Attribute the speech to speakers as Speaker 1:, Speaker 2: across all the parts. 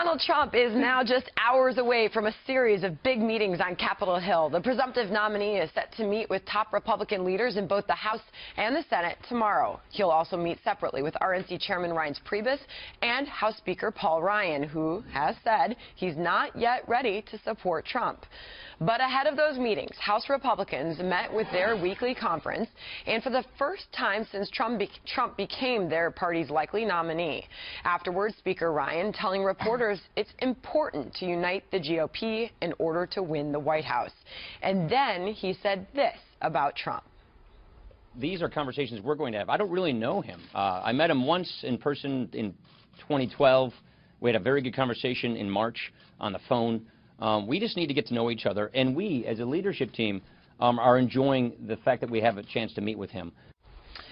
Speaker 1: Donald Trump is now just hours away from a series of big meetings on Capitol Hill. The presumptive nominee is set to meet with top Republican leaders in both the House and the Senate tomorrow. He'll also meet separately with RNC Chairman Reince Priebus and House Speaker Paul Ryan, who has said he's not yet ready to support Trump. But ahead of those meetings, House Republicans met with their weekly conference, and for the first time since Trump became their party's likely nominee. Afterwards, Speaker Ryan telling reporters it's important to unite the GOP in order to win the White House. And then he said this about Trump.
Speaker 2: These are conversations we're going to have. I don't really know him. I met him once in person in 2012. We had a very good conversation in March on the phone. We just need to get to know each other, and we, as a leadership team, are enjoying the fact that we have a chance to meet with him.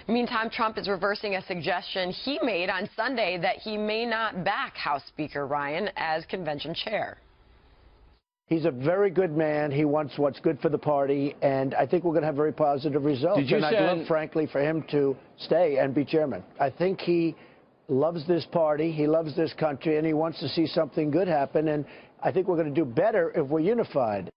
Speaker 1: Meantime, Trump is reversing a suggestion he made on Sunday that he may not back House Speaker Ryan as convention chair.
Speaker 3: He's a very good man. He wants what's good for the party, and I think we're going to have very positive results. And I'd love, frankly, for him to stay and be chairman. I think he loves this party, he loves this country, and he wants to see something good happen. And I think we're going to do better if we're unified.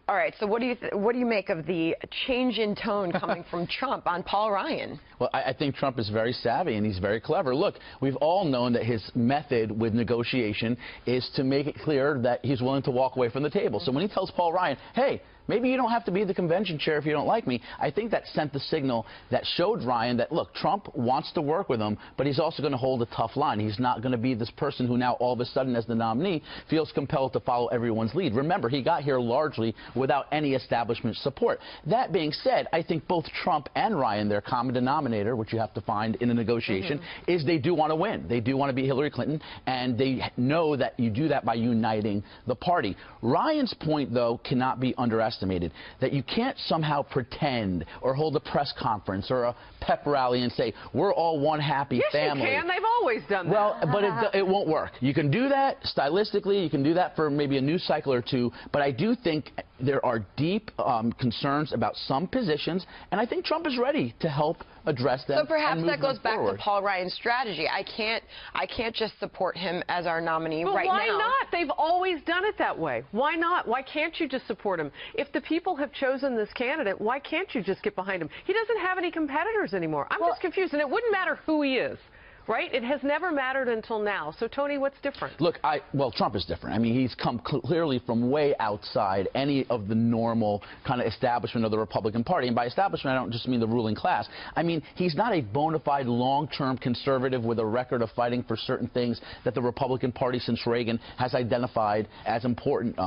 Speaker 1: All right, so what do you make of the change in tone coming from Trump on Paul Ryan?
Speaker 4: Well, I think Trump is very savvy and he's very clever. Look, we've all known that his method with negotiation is to make it clear that he's willing to walk away from the table. So when he tells Paul Ryan, hey, maybe you don't have to be the convention chair if you don't like me, I think that sent the signal that showed Ryan that, look, Trump wants to work with him, but he's also going to hold a tough line. He's not going to be this person who now all of a sudden, as the nominee, feels compelled to follow everyone's lead. Remember, he got here largely without any establishment support. That being said, I think both Trump and Ryan, their common denominator, which you have to find in a negotiation, is they do want to win. They do want to beat Hillary Clinton, and they know that you do that by uniting the party. Ryan's point, though, cannot be underestimated, that you can't somehow pretend or hold a press conference or a pep rally and say, we're all one happy family.
Speaker 5: Yes, you can. They've always done that.
Speaker 4: Well, but it won't work. You can do that stylistically. You can do that for maybe a news cycle or two. But I do think there are deep concerns about some positions, and I think Trump is ready to help address them.
Speaker 1: So perhaps
Speaker 4: and move
Speaker 1: that goes back
Speaker 4: forward.
Speaker 1: to Paul Ryan's strategy. I can't just support him as our nominee
Speaker 5: right
Speaker 1: now.
Speaker 5: Why not? They've always done it that way. Why not? Why can't you just support him? If the people have chosen this candidate, why can't you just get behind him? He doesn't have any competitors anymore. I'm just confused, and it wouldn't matter who he is. Right? It has never mattered until now. So, Tony, what's different?
Speaker 4: Look, well, Trump is different. I mean, he's come clearly from way outside any of the normal kind of establishment of the Republican Party. And by establishment, I don't just mean the ruling class. I mean, he's not a bona fide long-term conservative with a record of fighting for certain things that the Republican Party since Reagan has identified as important.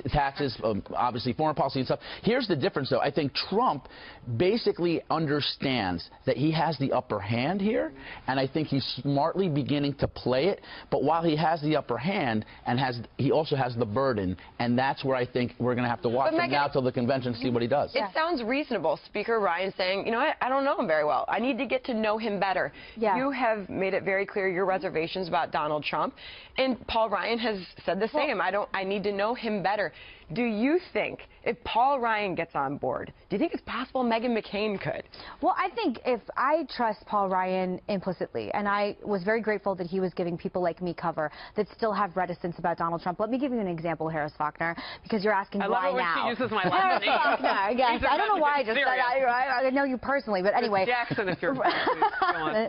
Speaker 4: Taxes, obviously foreign policy and stuff. Here's the difference, though. I think Trump basically understands that he has the upper hand here, and I think he's smartly beginning to play it. But while he has the upper hand, and he also has the burden, and that's where I think we're going to have to watch him now till the convention to see what he does.
Speaker 1: It sounds reasonable, Speaker Ryan saying, you know what, I don't know him very well. I need to get to know him better. Yeah. You have made it very clear your reservations about Donald Trump, and Paul Ryan has said the same. I need to know him better. Do you think if Paul Ryan gets on board, do you think it's possible Meghan McCain could?
Speaker 6: Well, I think if I trust Paul Ryan implicitly, and I was very grateful that he was giving people like me cover that still have reticence about Donald Trump. Let me give you an example, Harris Faulkner, because you're asking why now.
Speaker 5: I love it when she uses my last name.
Speaker 6: Harris Faulkner, yes. I don't know why I just said I know you personally, but anyway.
Speaker 5: Ms. Jackson, if you're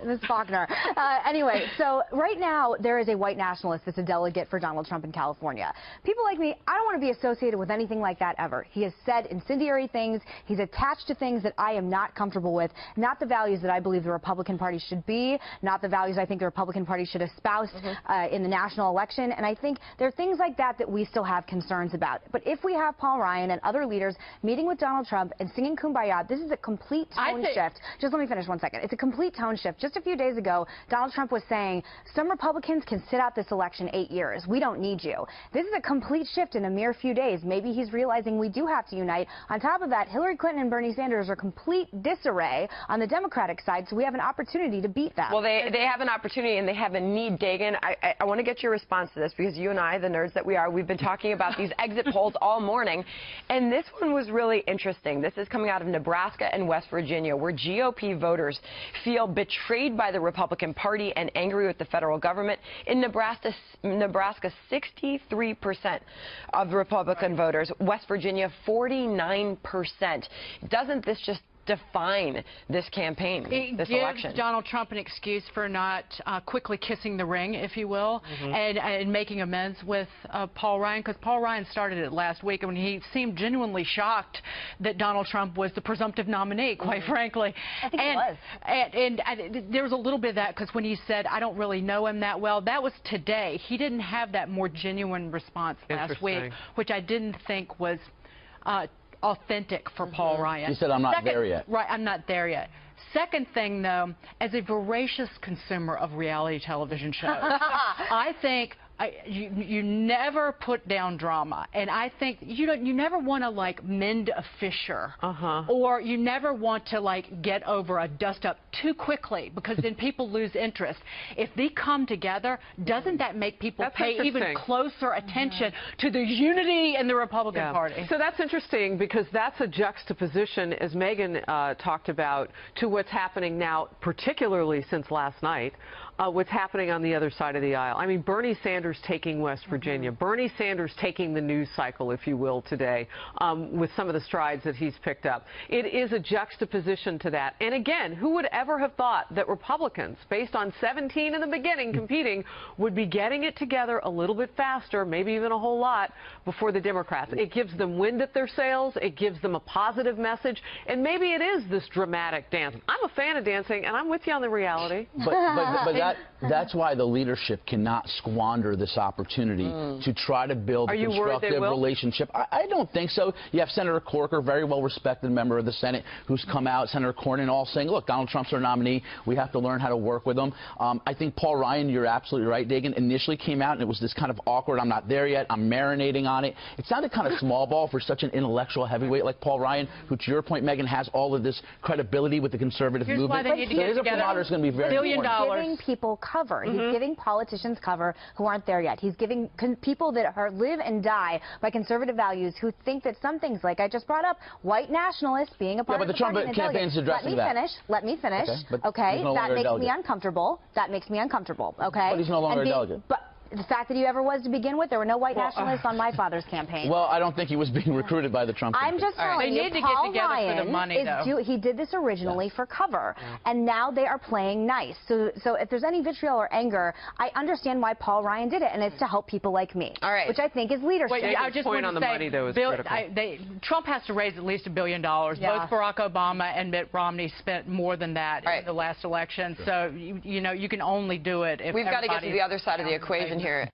Speaker 6: Ms. Faulkner. Anyway, so right now there is a white nationalist that's a delegate for Donald Trump in California. People like me, I don't want to be associated with anything like that ever. He has said incendiary things. He's attached to things that I am not comfortable with, not the values that I believe the Republican Party should be, not the values I think the Republican Party should espouse in the national election. And I think there are things like that that we still have concerns about. But if we have Paul Ryan and other leaders meeting with Donald Trump and singing Kumbaya, this is a complete tone shift. Just let me finish 1 second. It's a complete tone shift. Just a few days ago, Donald Trump was saying, some Republicans can sit out this election 8 years. We don't need you. This is a complete shift in a mere few days. Maybe he's realizing we do have to unite. On top of that, Hillary Clinton and Bernie Sanders are complete disarray on the Democratic side, so we have an opportunity to beat them.
Speaker 1: Well, they they have an opportunity and they have a need, Dagen. I want to get your response to this because you and I, the nerds that we are, we've been talking about these exit polls all morning. And this one was really interesting. This is coming out of Nebraska and West Virginia, where GOP voters feel betrayed by the Republican Party and angry with the federal government. In Nebraska, 63% of Republican voters. West Virginia, 49%. Doesn't this just define this campaign, this election?
Speaker 7: It gives Donald Trump an excuse for not quickly kissing the ring, if you will, and making amends with Paul Ryan, because Paul Ryan started it last week when he seemed genuinely shocked that Donald Trump was the presumptive nominee, quite frankly.
Speaker 6: I think he was.
Speaker 7: And there was a little bit of that, because when he said, I don't really know him that well, that was today. He didn't have that more genuine response last week, which I didn't think was authentic for Paul Ryan.
Speaker 4: He said, I'm not there yet.
Speaker 7: Right, I'm not there yet. Second thing, though, as a voracious consumer of reality television shows, I think you never put down drama, and I think you never want to like mend a fissure, or you never want to like get over a dust up too quickly, because then people lose interest. If they come together, doesn't that make people pay even closer attention to the unity in the Republican Party?
Speaker 5: So that's interesting, because that's a juxtaposition, as Megan talked about, to what's happening now, particularly since last night. What's happening on the other side of the aisle. I mean, Bernie Sanders taking West Virginia, Bernie Sanders taking the news cycle, if you will, today, with some of the strides that he's picked up. It is a juxtaposition to that. And again, who would ever have thought that Republicans, based on 17 in the beginning competing, would be getting it together a little bit faster, maybe even a whole lot, before the Democrats? It gives them wind at their sails. It gives them a positive message. And maybe it is this dramatic dance. I'm a fan of dancing, and I'm with you on the reality.
Speaker 4: But that's why the leadership cannot squander this opportunity to try to build a constructive relationship. I don't think so. You have Senator Corker, very well-respected member of the Senate, who's come out, Senator Cornyn, all saying, look, Donald Trump's our nominee. We have to learn how to work with him. I think Paul Ryan, you're absolutely right, Dagen, initially came out, and it was this kind of awkward, I'm not there yet, I'm marinating on it. It sounded kind of small ball for such an intellectual heavyweight like Paul Ryan, who, to your point, Megan, has all of this credibility with the conservative movement.
Speaker 7: Why they need to get together.
Speaker 4: Is going to be very important.
Speaker 6: Giving people cover. He's giving politicians cover who aren't there yet. He's giving people that live and die by conservative values, who think that some things, like I just brought up, white nationalists being a part of the party.
Speaker 4: But the Trump campaign's addressing that.
Speaker 6: Let me finish. Okay, that makes me uncomfortable. That makes me uncomfortable. Okay.
Speaker 4: But he's no longer a delegate.
Speaker 6: The fact that he ever was to begin with, there were no white nationalists on my father's campaign.
Speaker 4: Well, I don't think he was being recruited by the Trump campaign.
Speaker 6: I'm just telling you,
Speaker 7: they need to get together for the money, though.
Speaker 6: He did this originally for cover, and now they are playing nice. So if there's any vitriol or anger, I understand why Paul Ryan did it, and it's to help people like me, which I think is leadership.
Speaker 5: Wait, I just want to say, money, though, is
Speaker 7: Trump has to raise at least $1 billion. Both Barack Obama and Mitt Romney spent more than that in the last election. So, you know, you can only do it if
Speaker 1: we've got to get to the other side of the equation here.